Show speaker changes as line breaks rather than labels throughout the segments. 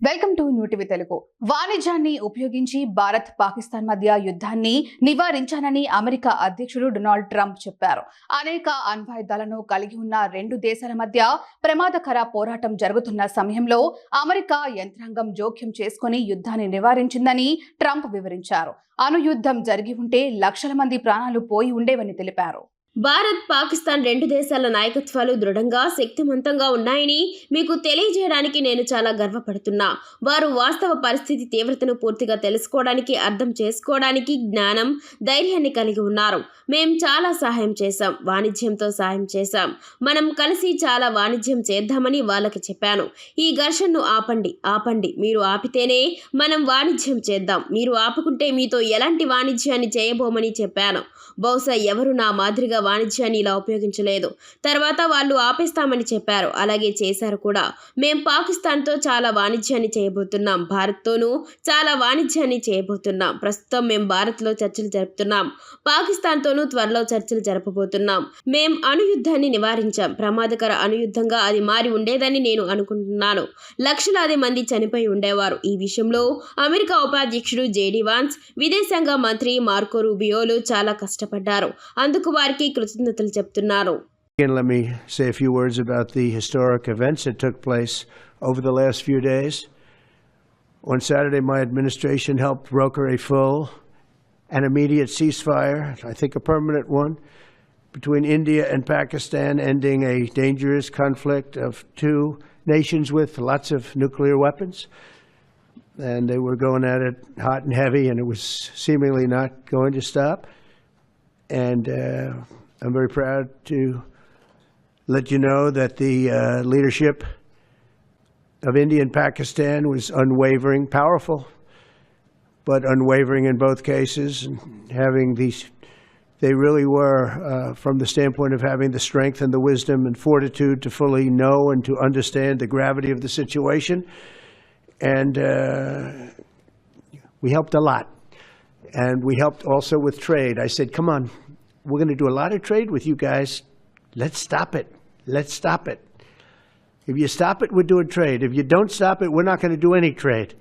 Welcome to new TV Telugu. వాణిజ్యాన్ని ఉపయోగించి భారత్ పాకిస్తాన్ మధ్య యుద్ధాన్ని నివారించానని అమెరికా అధ్యక్షుడు డొనాల్డ్ ట్రంప్ చెప్పారు. అనేక అణ్వాయుధాలను కలిగి ఉన్న రెండు దేశాల మధ్య ప్రమాదకర పోరాటం జరుగుతున్న సమయంలో అమెరికా యంత్రాంగం జోక్యం చేసుకుని యుద్ధాన్ని నివారించిందని ట్రంప్ వివరించారు. అణుయుద్ధం జరిగి ఉంటే లక్షల మంది ప్రాణాలు పోయి ఉండేవని తెలిపారు.
భారత్, పాకిస్తాన్ రెండు దేశాల నాయకత్వాలు దృఢంగా, శక్తివంతంగా ఉన్నాయని మీకు తెలియజేయడానికి నేను చాలా గర్వపడుతున్నా. వారు వాస్తవ పరిస్థితి తీవ్రతను పూర్తిగా తెలుసుకోవడానికి, అర్థం చేసుకోవడానికి జ్ఞానం, ధైర్యాన్ని కలిగి ఉన్నారు. మేం చాలా సహాయం చేశాం, వాణిజ్యంతో సహాయం చేశాం. మనం కలిసి చాలా వాణిజ్యం చేద్దామని వాళ్ళకి చెప్పాను. ఈ ఘర్షణను ఆపండి. మీరు ఆపితేనే మనం వాణిజ్యం చేద్దాం. మీరు ఆపుకుంటే మీతో ఎలాంటి వాణిజ్యాన్ని చేయబోమని చెప్పాను. బహుశా ఎవరు నా మాదిరిగా వాణిజ్యాన్ని ఇలా ఉపయోగించలేదు. తర్వాత వాళ్ళు ఆపేస్తామని చెప్పారు. అలాగే చేశారు కూడా. మేం పాకిస్తాన్తో చాలా వాణిజ్యాన్ని చేయబోతున్నాం. భారత్తోనూ చాలా వాణిజ్యాన్ని చేయబోతున్నాం. ప్రస్తుతం మేం భారత్లో చర్చలు జరుపుతున్నాం. పాకిస్తాన్తోనూ త్వరలో చర్చలు జరపబోతున్నాం. మేం అణుయుద్ధాన్ని నివారించాం. ప్రమాదకర అణుయుద్ధంగా అది మారి ఉండేదని నేను అనుకుంటున్నాను. లక్షలాది మంది చనిపోయి ఉండేవారు. ఈ విషయంలో అమెరికా ఉపాధ్యక్షుడు జేడీ వాన్స్, విదేశాంగ మంత్రి మార్కో రూబియోలు చాలా కష్టపడ్డారు. అందుకు వారికి కృతజ్ఞతలు చెప్తున్నారు.
Let me say a few words about the historic events that took place over the last few days. On Saturday, my administration helped broker a full and immediate ceasefire, I think a permanent one, between India and Pakistan, ending a dangerous conflict of two nations with lots of nuclear weapons. And they were going at it hot and heavy, and it was seemingly not going to stop. And I'm very proud to let you know that the leadership of India and Pakistan was unwavering, powerful, but unwavering in both cases. And having these, they really were, from the standpoint of having the strength and the wisdom and fortitude to fully know and to understand the gravity of the situation. And we helped a lot. And we helped also with trade. I said, come on, we're going to do a lot of trade with you guys. Let's stop it. If you stop it, we're doing trade. If you don't stop it, we're not going to do any trade.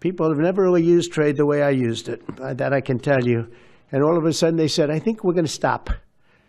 People have never really used trade the way I used it. That I can tell you. And all of a sudden they said, I think we're going to stop.